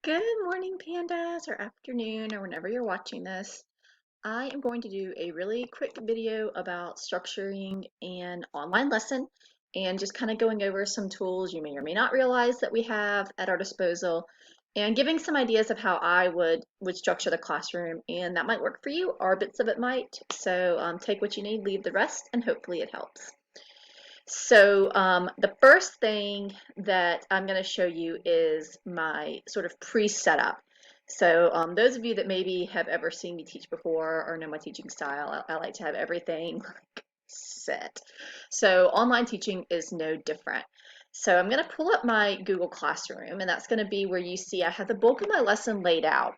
Good morning, pandas, or afternoon, or whenever you're watching this. I am going to do a really quick video about structuring an online lesson and just kind of going over some tools you may or may not realize that we have at our disposal and giving some ideas of how I would structure the classroom, and that might work for you or bits of it might. So take what you need, leave the rest, and hopefully it helps. So the first thing that I'm going to show you is my sort of pre-setup. So those of you that maybe have ever seen me teach before or know my teaching style, I like to have everything set. So online teaching is no different. So I'm going to pull up my Google Classroom, and that's going to be where you see I have the bulk of my lesson laid out.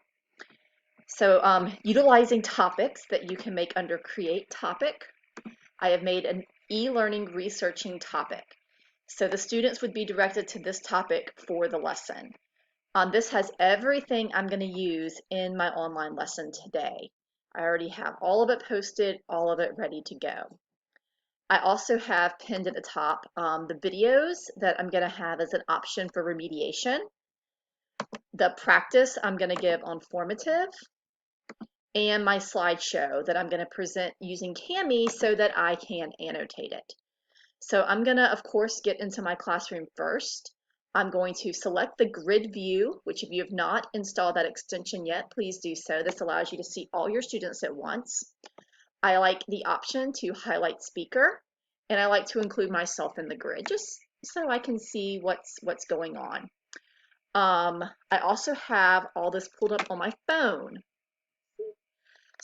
So utilizing topics that you can make under Create Topic, I have made an e-learning researching topic. So the students would be directed to this topic for the lesson. This has everything I'm going to use in my online lesson today. I already have all of it posted, all of it ready to go. I also have pinned at the top the videos that I'm going to have as an option for remediation, the practice I'm going to give on formative, and my slideshow that I'm going to present using Kami so that I can annotate it. So I'm going to, of course, get into my classroom first. I'm going to select the grid view, which if you have not installed that extension yet, please do so. This allows you to see all your students at once. I like the option to highlight speaker, and I like to include myself in the grid just so I can see what's going on. I also have all this pulled up on my phone.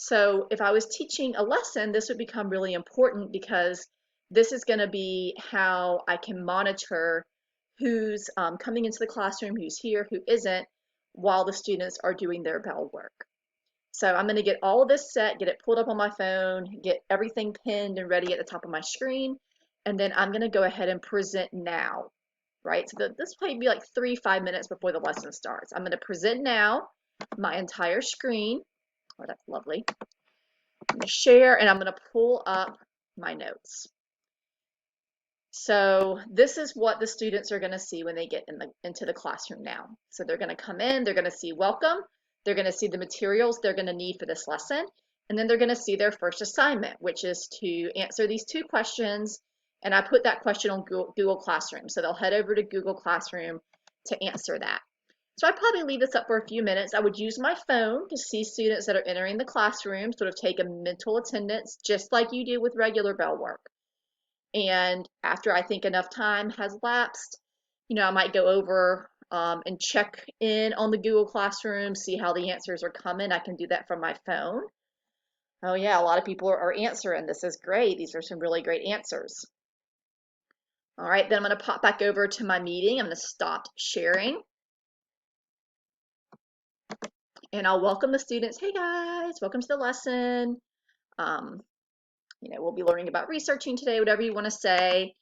So if I was teaching a lesson, this would become really important because this is going to be how I can monitor who's coming into the classroom, who's here, who isn't, while the students are doing their bell work. So I'm going to get all of this set, get it pulled up on my phone, get everything pinned and ready at the top of my screen, and then I'm going to go ahead and present now, right? So this will probably be like 3-5 minutes before the lesson starts. I'm going to present now my entire screen. Oh, that's lovely. I'm going to share, and I'm going to pull up my notes. So this is what the students are going to see when they get into the classroom now. So they're going to come in, they're going to see welcome, they're going to see the materials they're going to need for this lesson, and then they're going to see their first assignment, which is to answer these 2 questions, and I put that question on Google Classroom. So they'll head over to Google Classroom to answer that. So I'd probably leave this up for a few minutes. I would use my phone to see students that are entering the classroom, sort of take a mental attendance, just like you do with regular bell work. And after I think enough time has lapsed, I might go over and check in on the Google Classroom, see how the answers are coming. I can do that from my phone. Oh yeah, a lot of people are answering. This is great. These are some really great answers. All right, then I'm going to pop back over to my meeting. I'm going to stop sharing. And I'll welcome the students. Hey guys, welcome to the lesson. Um, we'll be learning about researching today, whatever you want to say.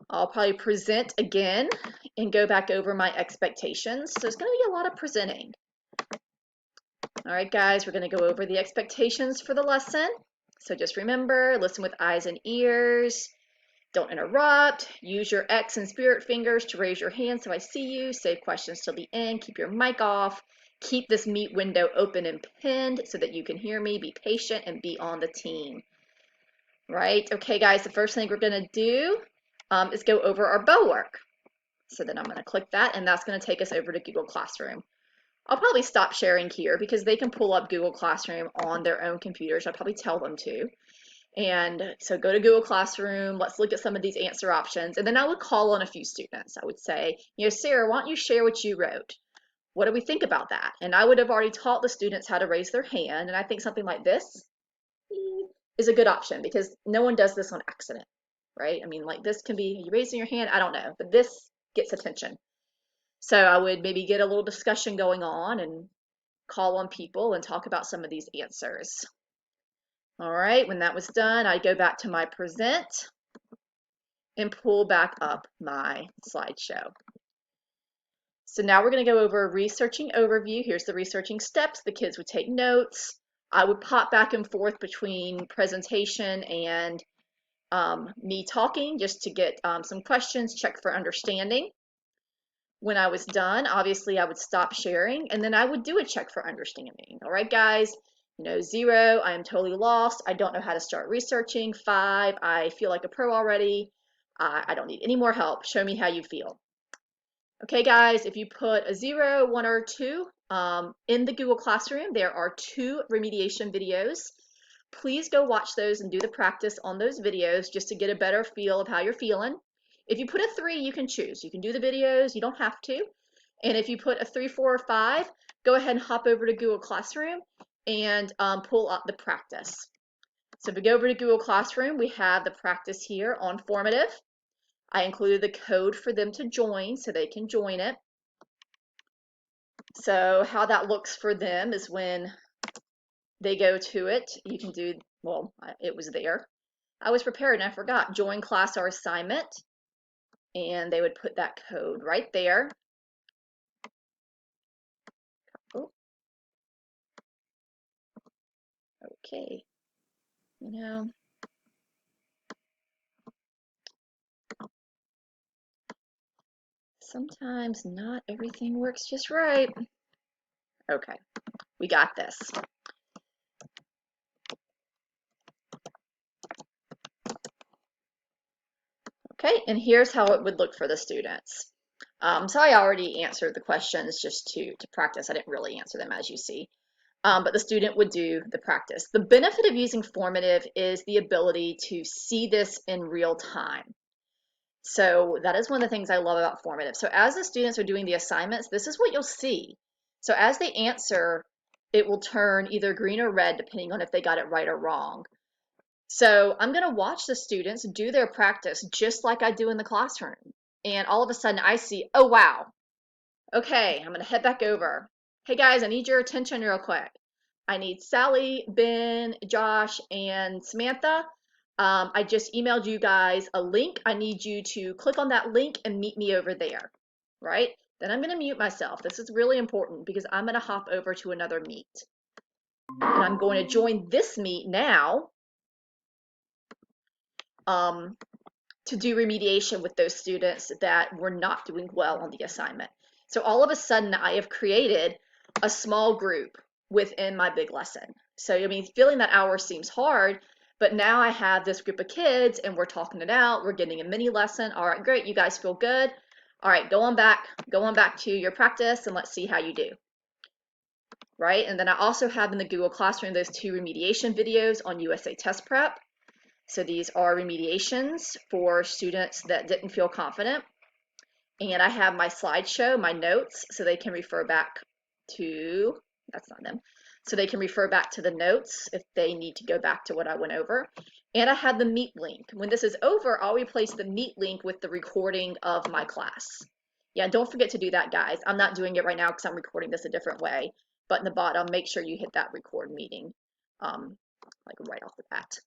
I'll probably present again and go back over my expectations. So it's going to be a lot of presenting. All right, guys, we're going to go over the expectations for the lesson. So just remember, listen with eyes and ears. Don't interrupt. Use your X and spirit fingers to raise your hand so I see you. Save questions till the end. Keep your mic off. Keep this meet window open and pinned so that you can hear me. Be patient and be on the team. Right? Okay, guys, the first thing we're going to do is go over our bell work. So then I'm going to click that, and that's going to take us over to Google Classroom. I'll probably stop sharing here because they can pull up Google Classroom on their own computers. I'll probably tell them to. And so go to Google Classroom, let's look at some of these answer options, and then I would call on a few students. I would say, Sarah, why don't you share what you wrote? What do we think about that? And I would have already taught the students how to raise their hand, and I think something like this is a good option because no one does this on accident, right? I mean, like this can be, you raising your hand, I don't know, but this gets attention. So I would maybe get a little discussion going on and call on people and talk about some of these answers. All right, when that was done, I'd go back to my present and pull back up my slideshow. So now we're going to go over a researching overview. Here's the researching steps. The kids would take notes. I would pop back and forth between presentation and me talking just to get some questions, check for understanding. When I was done, obviously I would stop sharing and then I would do a check for understanding. All right, guys, 0, I am totally lost. I don't know how to start researching. 5, I feel like a pro already. I don't need any more help. Show me how you feel. Okay, guys, if you put a 0, 1, or 2 in the Google Classroom, there are 2 remediation videos. Please go watch those and do the practice on those videos just to get a better feel of how you're feeling. If you put a 3, you can choose. You can do the videos, you don't have to. And if you put a 3, 4, or 5, go ahead and hop over to Google Classroom and pull up the practice. So if we go over to Google Classroom, we have the practice here on formative. I included the code for them to join so they can join it. So how that looks for them is when they go to it, you can do, well, it was there. I was prepared and I forgot, join class or assignment, and they would put that code right there. Oh, okay, sometimes not everything works just right. Okay, we got this. Okay, and here's how it would look for the students. So I already answered the questions just to practice. I didn't really answer them, as you see. But the student would do the practice. The benefit of using formative is the ability to see this in real time. So that is one of the things I love about formative. So as the students are doing the assignments, this is what you'll see. So as they answer, it will turn either green or red depending on if they got it right or wrong. So I'm going to watch the students do their practice just like I do in the classroom. And all of a sudden I see, oh wow, okay, I'm going to head back over. Hey guys, I need your attention real quick. I need Sally, Ben, Josh, and Samantha. I just emailed you guys a link. I need you to click on that link and meet me over there, right? Then I'm going to mute myself. This is really important because I'm going to hop over to another meet. And I'm going to join this meet now to do remediation with those students that were not doing well on the assignment. So all of a sudden, I have created a small group within my big lesson. So, I mean, feeling that hour seems hard, but now I have this group of kids and we're talking it out. We're getting a mini lesson. All right, great. You guys feel good. All right, go on back to your practice and let's see how you do. Right? And then I also have in the Google Classroom those 2 remediation videos on USA Test Prep. So these are remediations for students that didn't feel confident. And I have my slideshow, my notes, so they can refer back to, that's not them, so they can refer back to the notes if they need to go back to what I went over. And I have the Meet link. When this is over, I'll replace the Meet link with the recording of my class. Yeah, don't forget to do that, guys. I'm not doing it right now because I'm recording this a different way. But in the bottom, make sure you hit that record meeting, like right off the bat.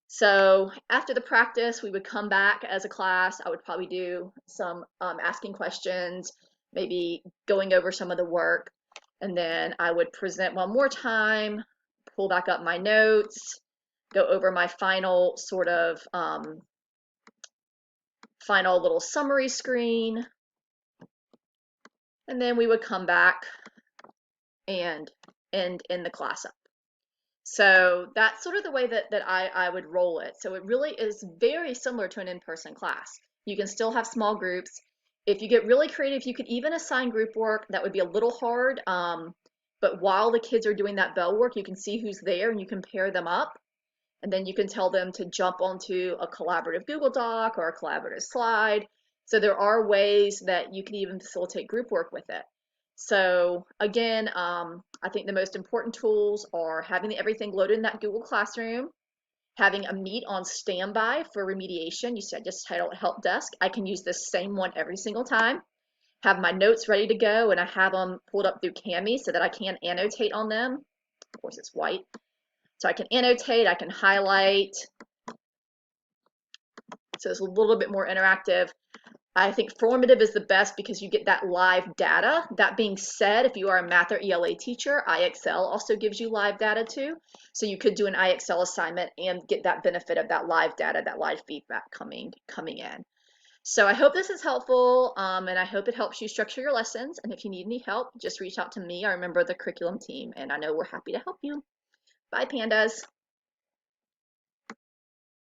So after the practice, we would come back as a class. I would probably do some asking questions, maybe going over some of the work, and then I would present one more time, pull back up my notes, go over my final sort of final little summary screen, and then we would come back and end the class up. So that's sort of the way that I would roll it. So it really is very similar to an in-person class. You can still have small groups. If you get really creative, you could even assign group work. That would be a little hard. But while the kids are doing that bell work, you can see who's there and you can pair them up. And then you can tell them to jump onto a collaborative Google Doc or a collaborative slide. So there are ways that you can even facilitate group work with it. So again, I think the most important tools are having everything loaded in that Google Classroom, having a Meet on standby for remediation. You see, I just titled Help Desk. I can use this same one every single time. Have my notes ready to go, and I have them pulled up through Kami so that I can annotate on them. Of course, it's white. So I can annotate, I can highlight. So it's a little bit more interactive. I think formative is the best because you get that live data. That being said, if you are a math or ELA teacher, IXL also gives you live data too. So you could do an IXL assignment and get that benefit of that live data, that live feedback coming in. So I hope this is helpful, and I hope it helps you structure your lessons. And if you need any help, just reach out to me or a member of the curriculum team, and I know we're happy to help you. Bye, pandas.